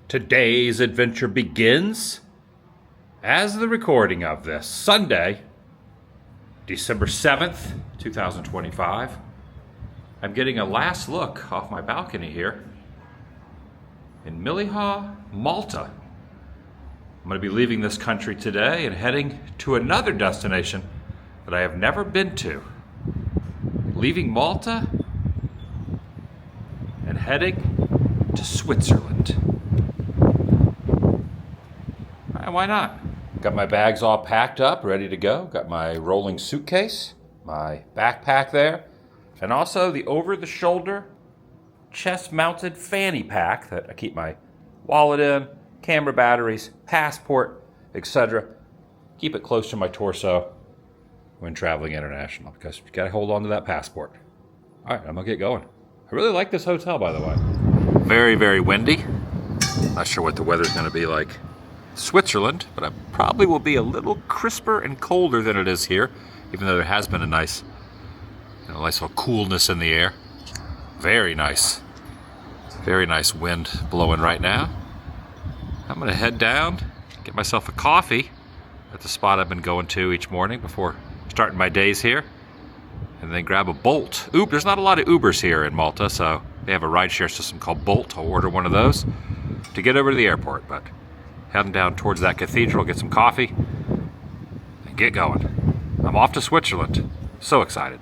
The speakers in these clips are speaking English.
Today's adventure begins as the recording of this Sunday, December 7th, 2025. I'm getting a last look off my balcony here in Malta. I'm going to be leaving this country today and heading to another destination that I have never been to. Leaving Malta and heading to Switzerland. Why not? Got my bags all packed up, ready to go. Got my rolling suitcase, my backpack there, and also the over-the-shoulder, chest-mounted fanny pack that I keep my wallet in, camera batteries, passport, etc. Keep it close to my torso when traveling international because you gotta hold on to that passport. All right, I'm gonna get going. I really like this hotel, by the way. Very, very windy. Not sure what the weather's gonna be like Switzerland, but it probably will be a little crisper and colder than it is here, even though there has been a nice little coolness in the air. Very nice wind blowing right now. I'm gonna head down, get myself a coffee at the spot I've been going to each morning before starting my days here, and then grab a Bolt. There's not a lot of Ubers here in Malta, so they have a rideshare system called Bolt. I'll order one of those to get over to the airport, but heading down towards that cathedral, get some coffee, and get going. I'm off to Switzerland. So excited.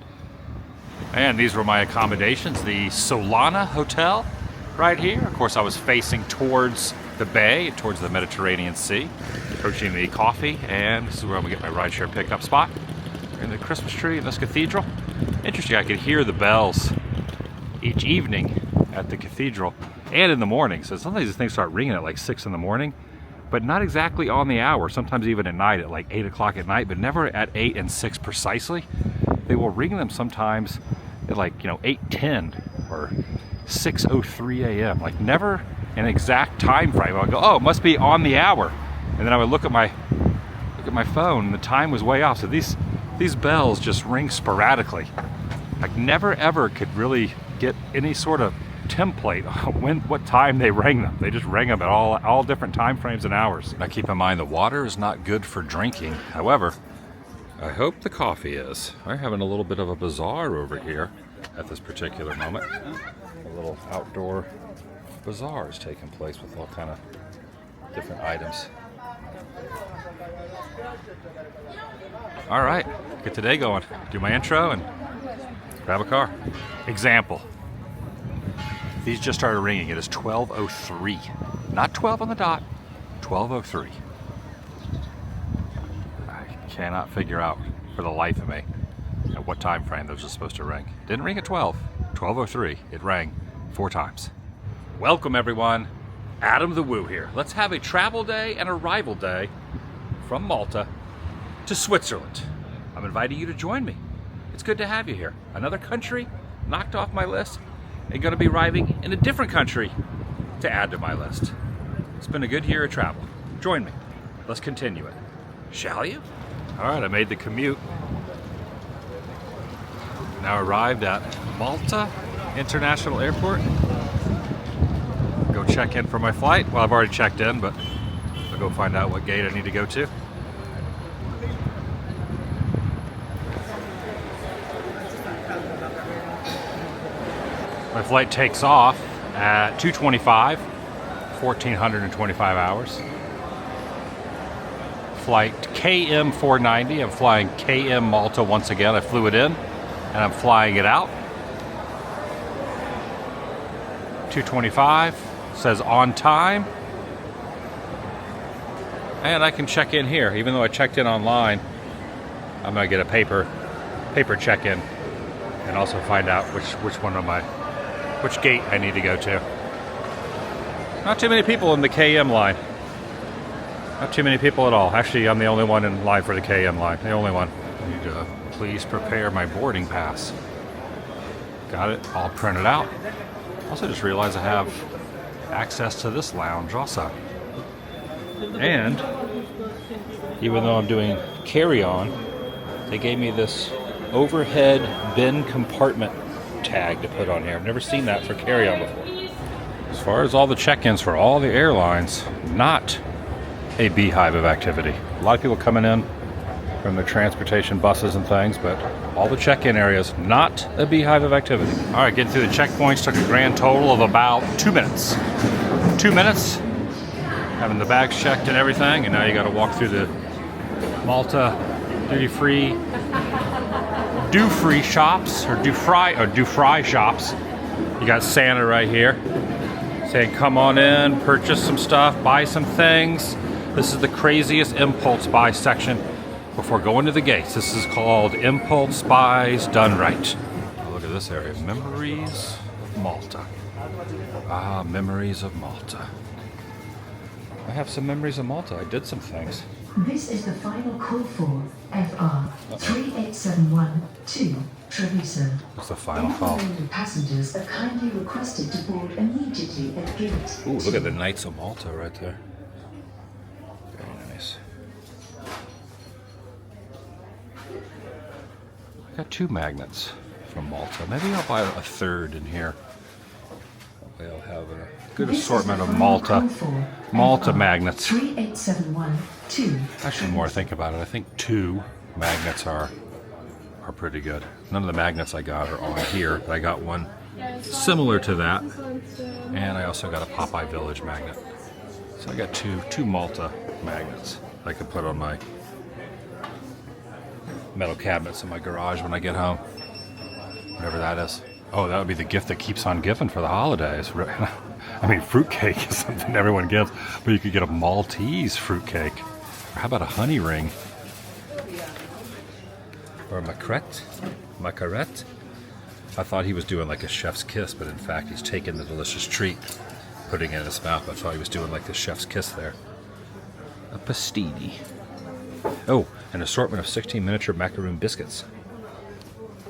And these were my accommodations, the Solana Hotel right here. Of course, I was facing towards the bay, towards the Mediterranean Sea, approaching the coffee, and this is where I'm gonna get my rideshare pickup spot. In the Christmas tree in this cathedral. Interesting, I could hear the bells each evening at the cathedral and in the morning. So sometimes these things start ringing at like 6 in the morning, but not exactly on the hour, sometimes even at night at like 8 o'clock at night, but never at 8 and 6 precisely. They will ring them sometimes at like, 8:10 or 6:03 a.m. Like never an exact time frame. I'll go, oh, it must be on the hour. And then I would look at my phone and the time was way off. So these bells just ring sporadically. I never ever could really get any sort of template on what time they rang them. They just rang them at all different time frames and hours. Now keep in mind the water is not good for drinking. However, I hope the coffee is. I'm having a little bit of a bazaar over here at this particular moment. A little outdoor bazaar is taking place with all kind of different items. All right, get today going. Do my intro and grab a car. Example. These just started ringing. It is 12:03. Not 12 on the dot, 12:03. I cannot figure out for the life of me at what time frame those are supposed to ring. Didn't ring at 12. 12:03. It rang 4 times. Welcome everyone. TheDailyWoo here. Let's have a travel day and arrival day from Malta to Switzerland. I'm inviting you to join me. It's good to have you here. Another country knocked off my list and going to be arriving in a different country to add to my list. It's been a good year of travel. Join me. Let's continue it. Shall you? All right, I made the commute. Now arrived at Malta International Airport. Go check in for my flight. Well, I've already checked in, but I'll go find out what gate I need to go to. My flight takes off at 2:25, 1,425 hours. Flight KM 490. I'm flying KM Malta once again. I flew it in and I'm flying it out. 2:25 says on time. And I can check in here. Even though I checked in online, I'm gonna get a paper check-in and also find out which gate I need to go to. Not too many people in the KM line. Not too many people at all. Actually, I'm the only one in line for the KM line. The only one. I need to please prepare my boarding pass. Got it all printed out. Also just realized I have access to this lounge also. And even though I'm doing carry-on, they gave me this overhead bin compartment tag to put on here. I've never seen that for carry-on before. As far as all the check-ins for all the airlines, not a beehive of activity. A lot of people coming in from their transportation buses and things, but all the check-in areas, not a beehive of activity. All right, getting through the checkpoints took a grand total of about 2 minutes. 2 minutes, having the bags checked and everything, and now you got to walk through the Malta duty-free shops, or do-fry shops. You got Santa right here saying, come on in, purchase some stuff, buy some things. This is the craziest impulse buy section before going to the gates. This is called Impulse Buys Done Right. Oh, look at this area. Memories of Malta. Ah, memories of Malta. I have some memories of Malta. I did some things. This is the final call for FR 38712 Treviso. What's the final call? Passengers are kindly requested to board immediately at gate. Ooh, look at the Knights of Malta right there. Very nice. I got 2 magnets from Malta. Maybe I'll buy a 3rd in here. They'll have a good assortment of Malta magnets. 38712. Actually, the more I think about it, I think 2 magnets are pretty good. None of the magnets I got are on here, but I got one similar to that, and I also got a Popeye Village magnet. So I got two Malta magnets I could put on my metal cabinets in my garage when I get home. Whatever that is. Oh, that would be the gift that keeps on giving for the holidays. I mean, fruitcake is something everyone gets, but you could get a Maltese fruitcake. Or how about a honey ring? Or a macarette? I thought he was doing like a chef's kiss, but in fact he's taking the delicious treat, putting it in his mouth. I thought he was doing like the chef's kiss there. A pastini. Oh, an assortment of 16 miniature macaroon biscuits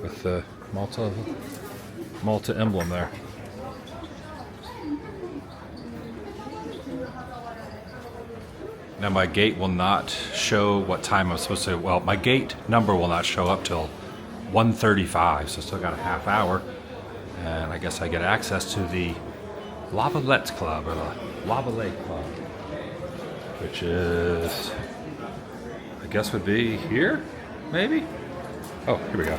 with the Malta emblem there. Now my gate will not show what time I'm supposed to, well, my gate number will not show up till 1:35, so still got a half hour. And I guess I get access to the Lavalette Club, or the Lavalette Club, which is, I guess would be here, maybe? Oh, here we go.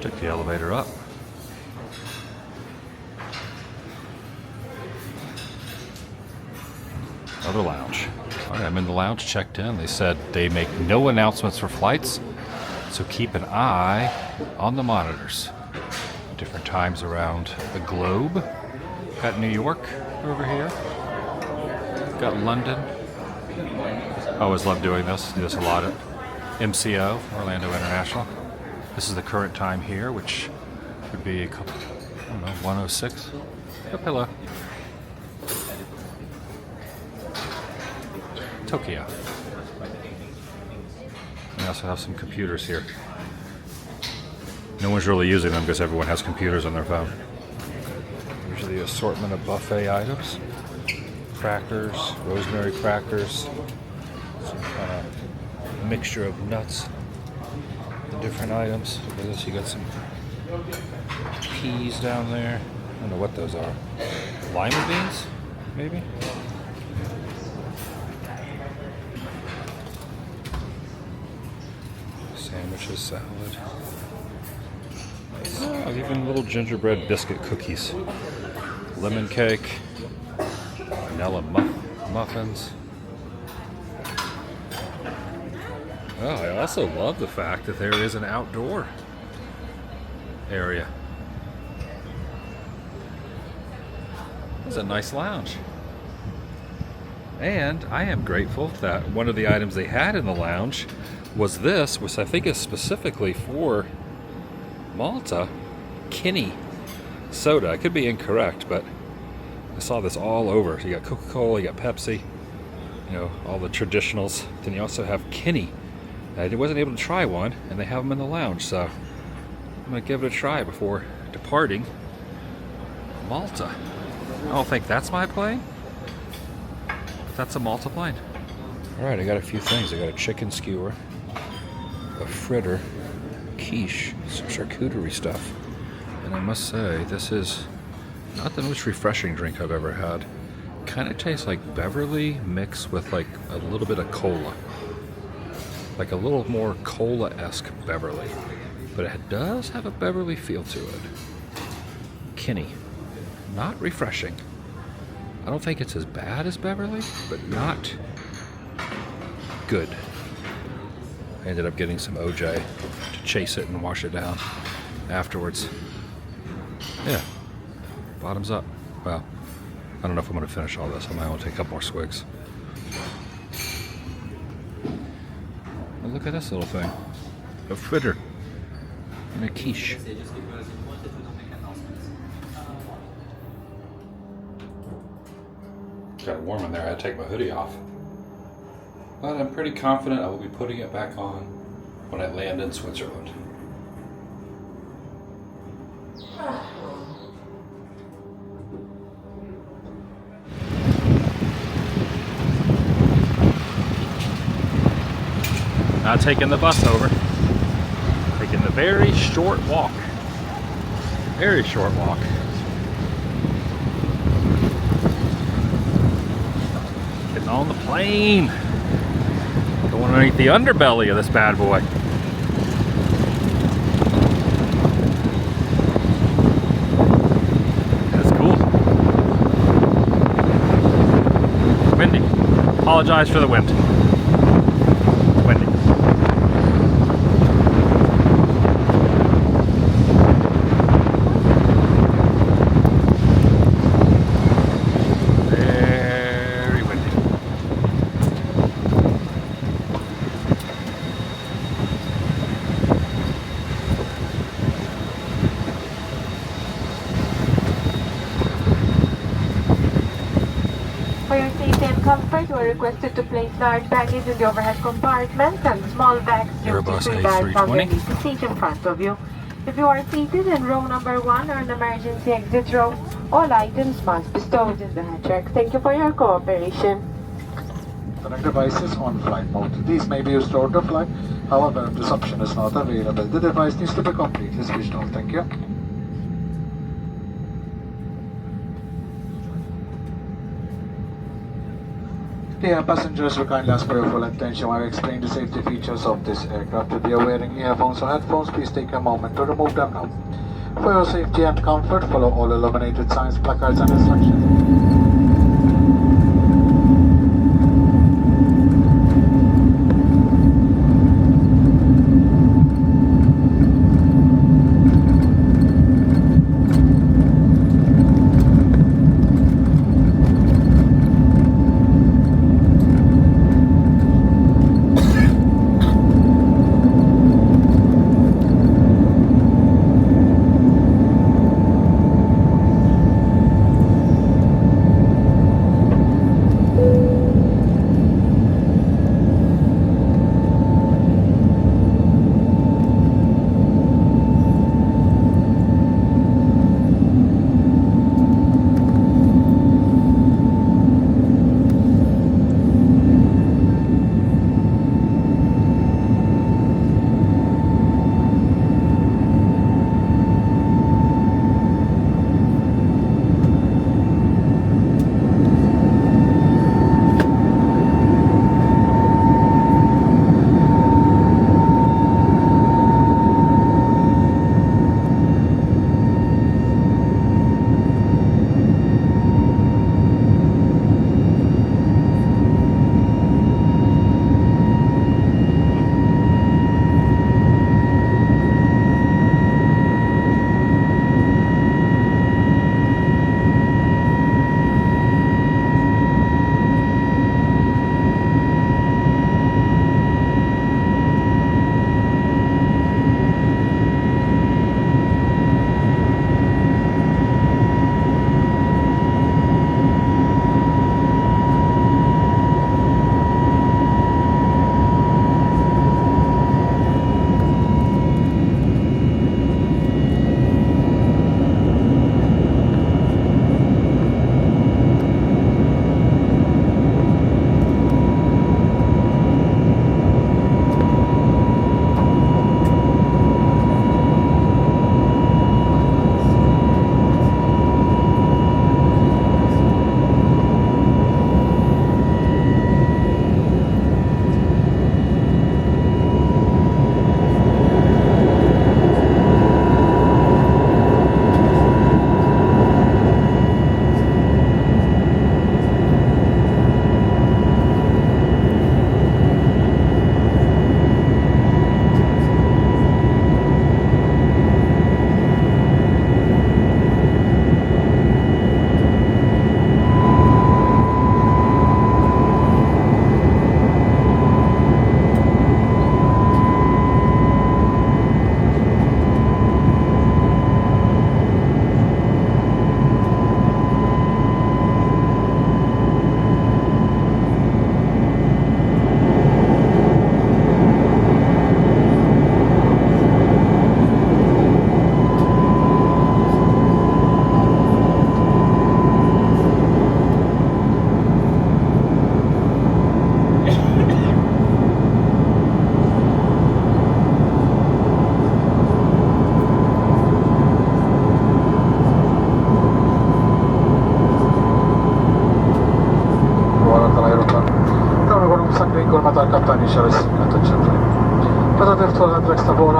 Took the elevator up. Another lounge. All right, I'm in the lounge, checked in. They said they make no announcements for flights, so keep an eye on the monitors. Different times around the globe. Got New York over here. Got London. I always love doing this. Do this a lot at MCO, Orlando International. This is the current time here, which would be a couple, I don't know, 1:06. Oh, hello. Tokyo. We also have some computers here. No one's really using them because everyone has computers on their phone. Here's the assortment of buffet items. Crackers, rosemary crackers, some kind of mixture of nuts and different items. Look at this, you got some peas down there. I don't know what those are. Lima beans, maybe? Sandwiches, salad. Oh, even little gingerbread biscuit cookies. Lemon cake. Vanilla muffins. Oh, I also love the fact that there is an outdoor area. It's a nice lounge. And I am grateful that one of the items they had in the lounge was this, which I think is specifically for Malta, Kinnie soda. I could be incorrect, but I saw this all over. So you got Coca-Cola, you got Pepsi, you know, all the traditionals. Then you also have Kinnie. I wasn't able to try one, and they have them in the lounge, so I'm gonna give it a try before departing Malta. I don't think that's my plane. That's a Malta plane. All right, I got a few things. I got a chicken skewer, a fritter, quiche, some charcuterie stuff. And I must say, this is Not the most refreshing drink I've ever had. Kind of tastes like Beverly mixed with like a little bit of cola. Like a little more cola-esque Beverly. But it does have a Beverly feel to it. Kinnie. Not refreshing. I don't think it's as bad as Beverly, but not good. I ended up getting some OJ to chase it and wash it down afterwards. Yeah. Bottoms up. Well, I don't know if I'm going to finish all this. I might want to take a couple more swigs. Oh, look at this little thing. A fritter. And a quiche. Got warm in there. I had to take my hoodie off. But I'm pretty confident I will be putting it back on when I land in Switzerland. Not taking the bus over. Taking the very short walk. Very short walk. Getting on the plane. Going underneath the underbelly of this bad boy. That's cool. Windy. Apologize for the wind. Windy. Very windy. For your safety and comfort, you are requested to place large baggage in the overhead compartments and small bags Airbus duty-free bags A320. underneath the seat in front of you. If you are seated in row number 1 or an emergency exit row, all items must be stowed in the hatch rack. Thank you for your cooperation. Connect devices on flight mode. These may be used throughout the flight. However, if this option is not available, the device needs to be completely switched off. Thank you. Dear passengers, we kindly ask for your full attention while I explain the safety features of this aircraft. If you are wearing earphones or headphones, please take a moment to remove them now. For your safety and comfort, follow all illuminated signs, placards and instructions.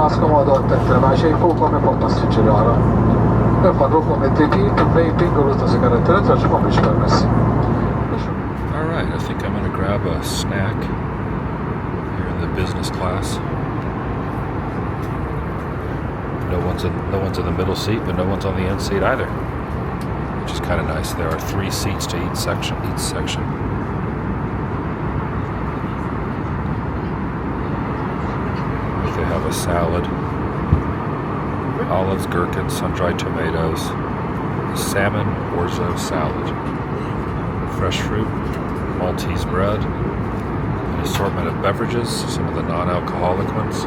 más cómodo entre vaixejos come pompastici rara. Per quanto come TP, vaping o l'uso sigarette elettriche non mi permessi. Alright, I think I'm gonna grab a snack here in the business class. No one's in the middle seat, but no one's on the end seat either, which is kind of nice. There are 3 seats to each section. They have a salad, olives, gherkins, sun-dried tomatoes, salmon orzo salad, fresh fruit, Maltese bread, an assortment of beverages, some of the non-alcoholic ones.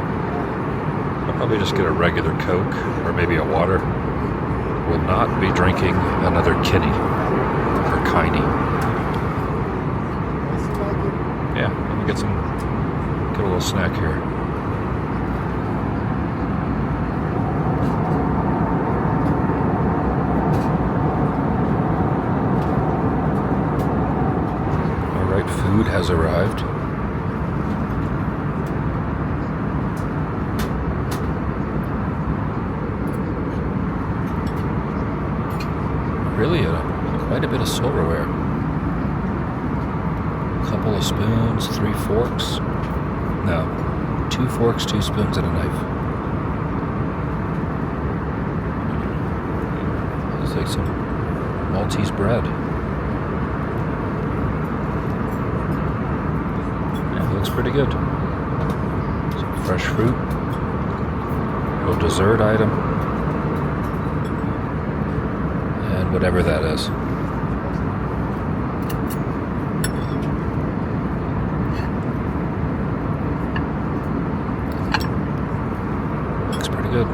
I'll probably just get a regular Coke or maybe a water. Will not be drinking another Kinnie or Kinnie. Yeah, let me get a little snack here. Alright, food has arrived. Really quite a bit of silverware. A couple of spoons, 3 forks. No, 2 forks, 2 spoons, and a knife. Looks like some Maltese bread. Yeah, it looks pretty good. Some fresh fruit. A little dessert item. Whatever that is. Looks pretty good.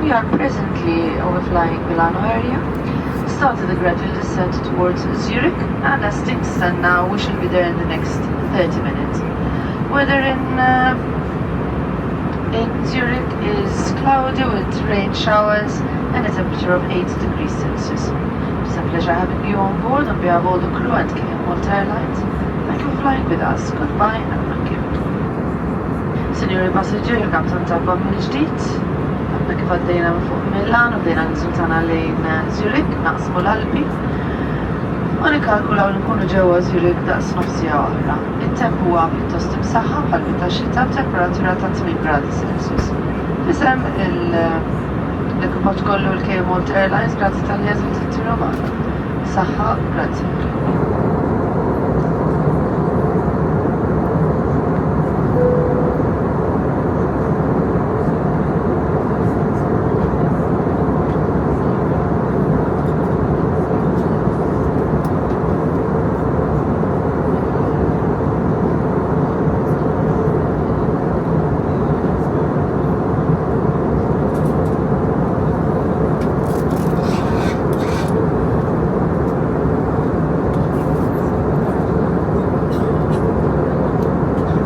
We are presently overflying Milano area. Started a gradual descent towards Zurich and Hastings, and now we should be there in the next 30 minutes. Weather in Zurich is cloudy with rain showers and a temperature of 8 degrees Celsius. It's a pleasure having you on board on behalf of all the crew and Malta Airlines. Thank you for flying with us. Goodbye and thank you. Signori passeggeri, il-kaptan ta'kom il-ġdid. Għabna kif għaddejna minn fuq Milan u bdejna n-sultana lejn Zurich, naqsmu l-Alpi. U nikalkulaw li nkunu ġewwa Zurich daqs nofsija oħra. Il-temp huwa pjuttost imsaħħa bħal ta' xita temperatura ta' 8 gradi Celsius. Fisem l-ekwipaġġ kollu l-K Malta Airlines, grazzi tal-jeżu tittiru magħna. Saħħa, grazzi.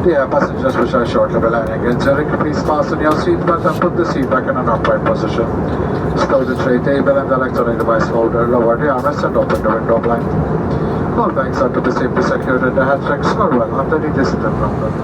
Dear passengers which are shortly landing in Zurich, please fasten your seatbelt and put the seat back in an upright position. Stow the tray table and the electronic device holder, lower the armrest and open the window blind. All bags are to be safely secured in the hatch racks or well underneath the seat in front of you.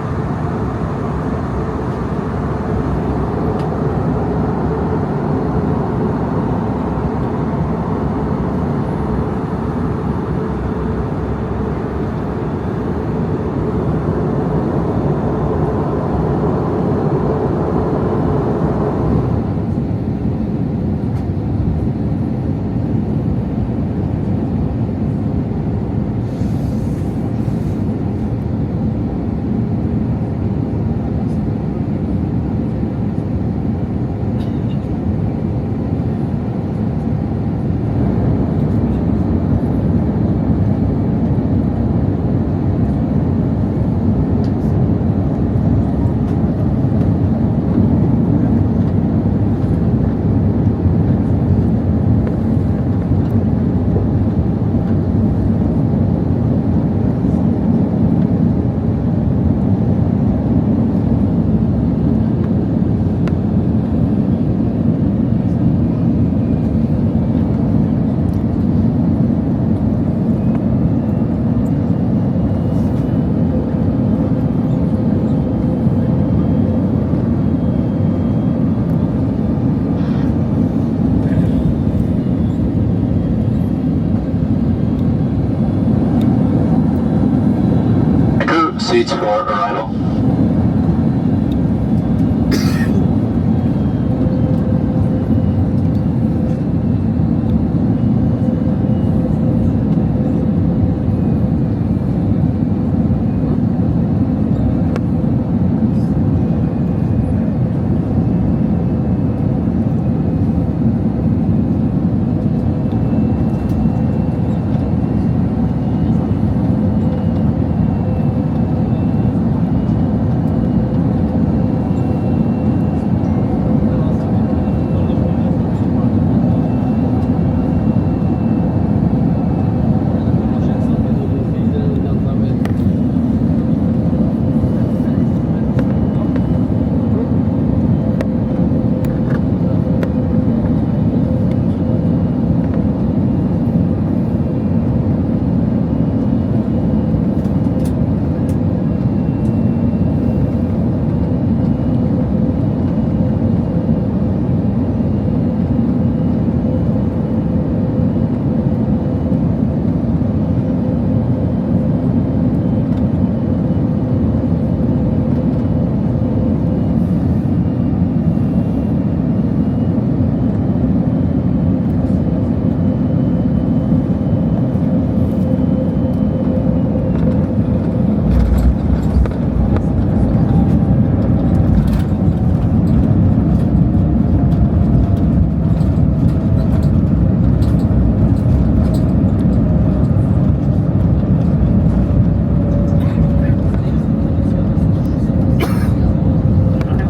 seats for arrival.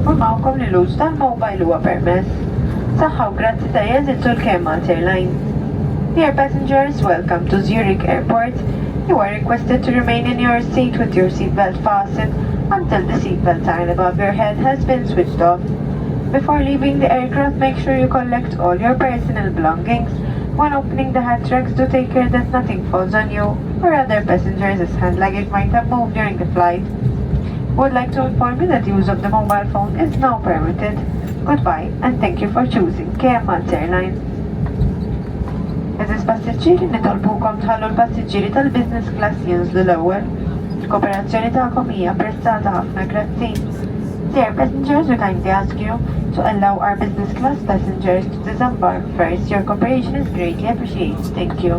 Informawkom li l-uż tal-mobile huwa permess. Saħħa u grazzi ta' jeżitu l-kemm Airline. Dear passengers, welcome to Zurich Airport. You are requested to remain in your seat with your seatbelt fastened until the seatbelt sign above your head has been switched off. Before leaving the aircraft, make sure you collect all your personal belongings. When opening the hatch racks, do take care that nothing falls on you or other passengers as hand luggage might have moved during the flight. Would like to inform you that use of the mobile phone is now permitted. Goodbye and thank you for choosing KML Airline. Eżis passiġġieri nitolbukom tħallu l-passiġġieri tal-business class jinżlu l-ewwel. Il-kooperazzjoni tagħkom hija apprezzata ħafna, grazzi. Dear passengers, we kindly ask you to allow our business class passengers to disembark first. Your cooperation is greatly appreciated. Thank you.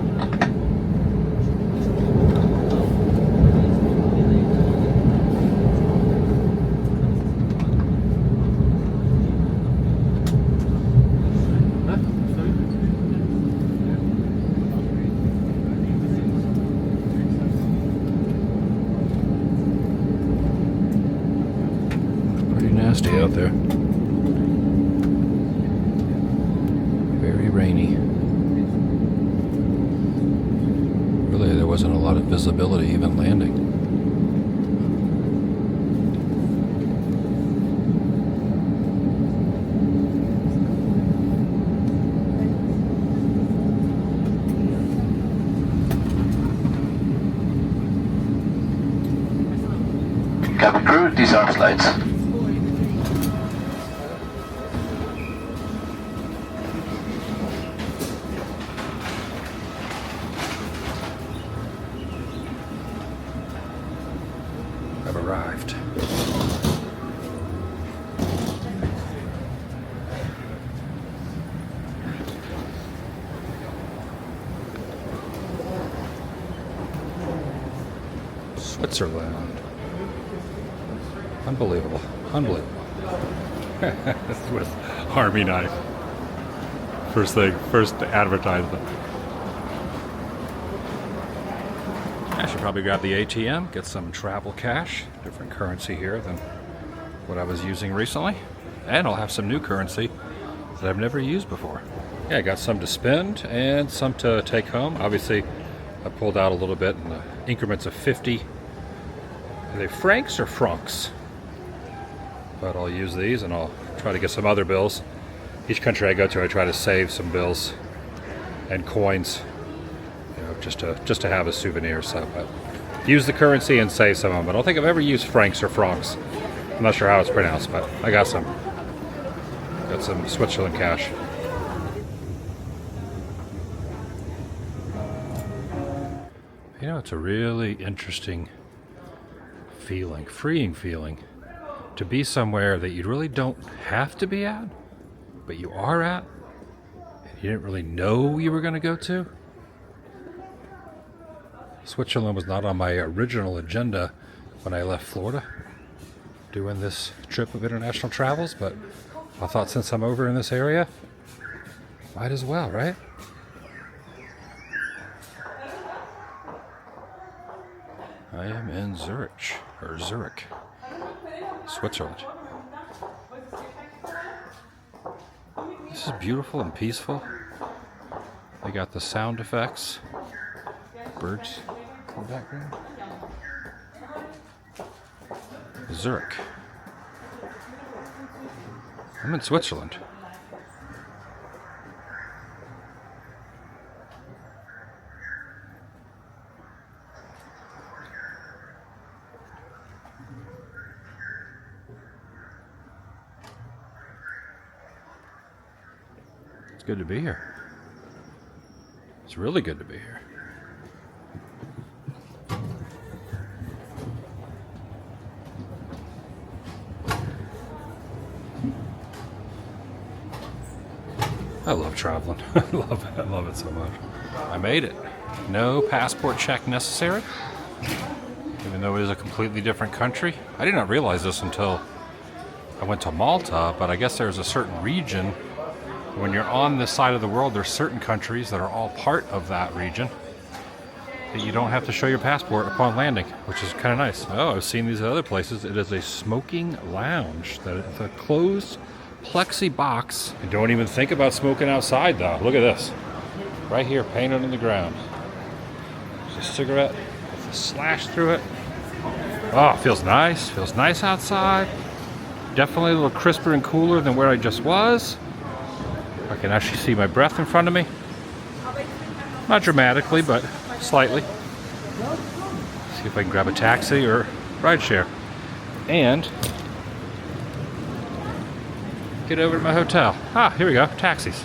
Nasty out there. Very rainy. Really, there wasn't a lot of visibility even landing. Cabin crew, disarm slides. I've arrived. Switzerland. Unbelievable. Unbelievable. Swiss Army knife. First advertisement. I should probably grab the ATM, get some travel cash, different currency here than what I was using recently. And I'll have some new currency that I've never used before. Yeah, I got some to spend and some to take home. Obviously, I pulled out a little bit in the increments of 50. Are they francs or francs? But I'll use these and I'll try to get some other bills. Each country I go to, I try to save some bills and coins, you know, just to have a souvenir. So, but use the currency and save some of them. I don't think I've ever used francs or francs. I'm not sure how it's pronounced, but I got some. Got some Switzerland cash. You know, it's a really interesting feeling, freeing feeling, to be somewhere that you really don't have to be at, but you are at, and you didn't really know you were going to go to. Switzerland was not on my original agenda when I left Florida, doing this trip of international travels, but I thought since I'm over in this area, might as well, right? I am in Zurich, Switzerland. This is beautiful and peaceful. They got the sound effects, birds in the background. Zurich. I'm in Switzerland. It's good to be here. It's really good to be here. I love traveling. I love it so much. I made it. No passport check necessary, even though it is a completely different country. I did not realize this until I went to Malta, but I guess there's a certain region. When you're on this side of the world, there's certain countries that are all part of that region that you don't have to show your passport upon landing, which is kind of nice. Oh, I've seen these other places. It is a smoking lounge. It's a closed plexi box. And don't even think about smoking outside though. Look at this. Right here, painted on the ground. There's a cigarette with a slash through it. Oh, it feels nice. Feels nice outside. Definitely a little crisper and cooler than where I just was. I can actually see my breath in front of me. Not dramatically, but slightly. See if I can grab a taxi or rideshare. And get over to my hotel. Ah, here we go. Taxis.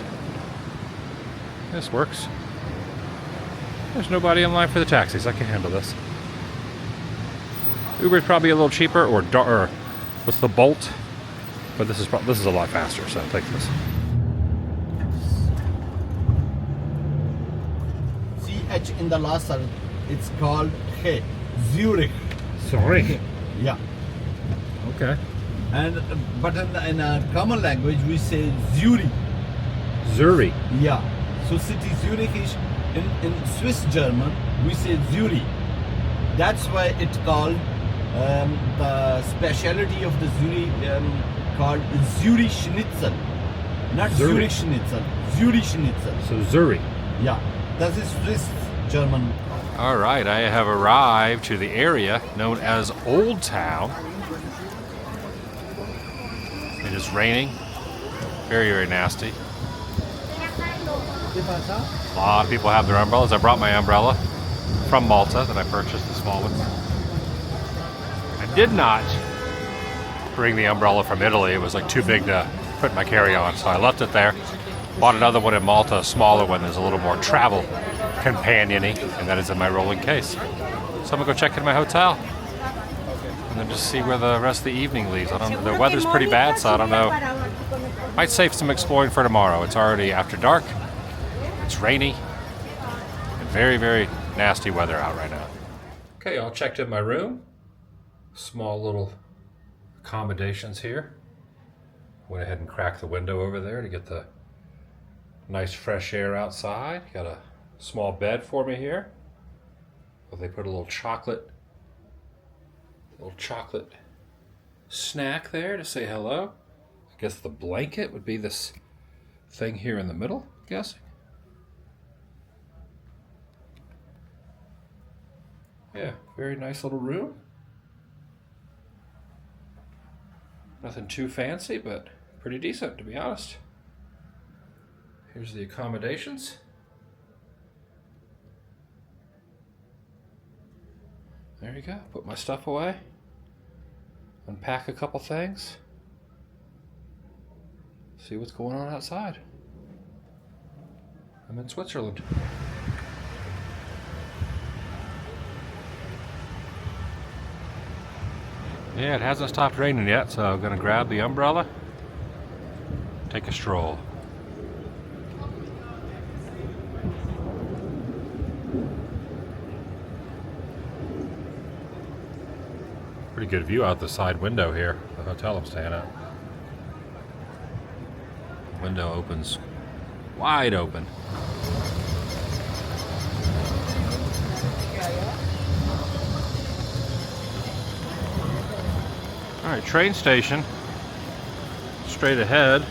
This works. There's nobody in line for the taxis. I can handle this. Uber's probably a little cheaper, or what's the Bolt? But this is a lot faster, so I'll take this. CH in the last letter, it's called H. Zurich. Sorry. Yeah. Okay. And but in a common language we say Zurich. Zurich. Yeah. So city Zurich is in Swiss German we say Zurich. That's why it's called the speciality of the Zurich called Zurich Schnitzel. Not Zurich. Zurich Schnitzel. Zurich Schnitzel. So Zurich. Yeah. That is Swiss German. All right, I have arrived to the area known as Old Town. It is raining. Very, very nasty. A lot of people have their umbrellas. I brought my umbrella from Malta that I purchased, the small one. I did not bring the umbrella from Italy. It was like too big to put in my carry-on, so I left it there. Bought another one in Malta, a smaller one that's a little more travel companion-y, and that is in my rolling case. So I'm gonna go check in my hotel and then just see where the rest of the evening leaves. I don't. The weather's pretty bad, so I don't know. Might save some exploring for tomorrow. It's already after dark. It's rainy and very, very nasty weather out right now. Okay, all checked in my room. Small little accommodations here. Went ahead and cracked the window over there to get the nice fresh air outside. Got a small bed for me here. Well, they put a little chocolate snack there to say hello. I guess the blanket would be this thing here in the middle, I'm guessing. Yeah, very nice little room. Nothing too fancy, but pretty decent, to be honest. Here's the accommodations. There you go. Put my stuff away. Unpack a couple things. See what's going on outside. I'm in Switzerland. Yeah, it hasn't stopped raining yet, so I'm gonna grab the umbrella, take a stroll. Pretty good view out the side window here, the hotel I'm staying at. The window opens wide open. Alright, train station straight ahead.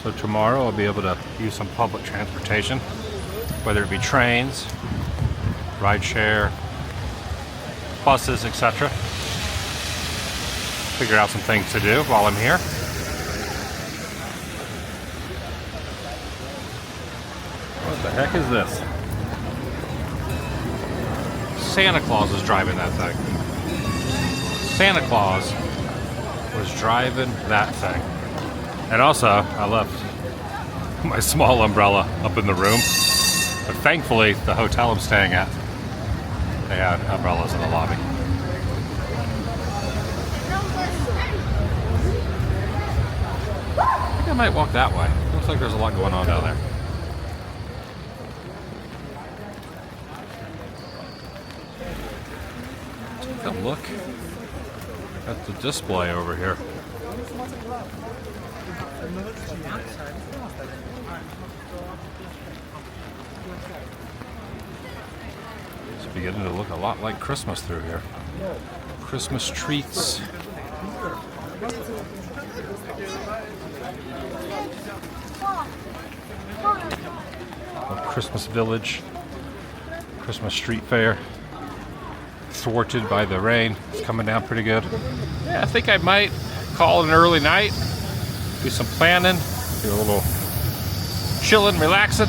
So tomorrow I'll be able to use some public transportation, whether it be trains, rideshare, buses, etc. Figure out some things to do while I'm here. What the heck is this? Santa Claus is driving that thing. Santa Claus was driving that thing. And also, I left my small umbrella up in the room. But thankfully, the hotel I'm staying at, they had umbrellas in the lobby. I think I might walk that way. Looks like there's a lot going on down there. Take a look at the display over here. It's beginning to look a lot like Christmas through here. Christmas treats. A Christmas village. Christmas street fair. Thwarted by the rain. It's coming down pretty good. Yeah, I think I might call it an early night. Do some planning. Do a little chilling, relaxing.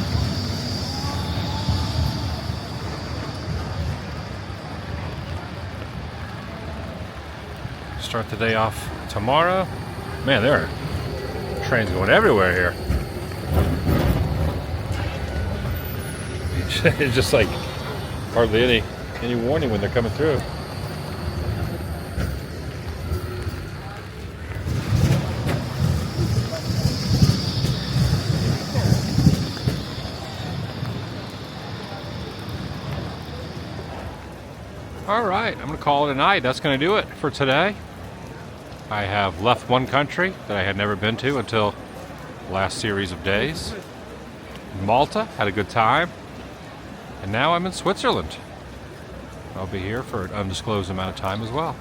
Start the day off tomorrow. Man, there are trains going everywhere here. It's just like hardly any warning when they're coming through. All right, I'm gonna call it a night. That's gonna do it for today. I have left one country that I had never been to until the last series of days. Malta, had a good time. And now I'm in Switzerland. I'll be here for an undisclosed amount of time as well.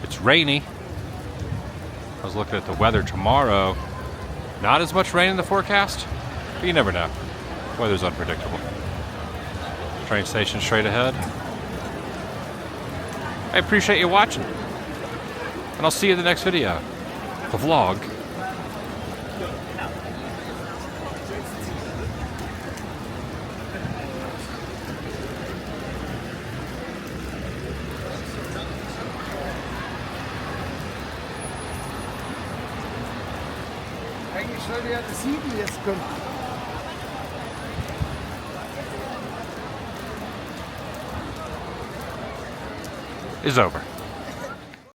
It's rainy. I was looking at the weather tomorrow. Not as much rain in the forecast, but you never know. Weather's unpredictable. Train station straight ahead. I appreciate you watching. And I'll see you in the next video. The vlog. Eigentlich sollte ja das 7 jetzt kommen. Is over.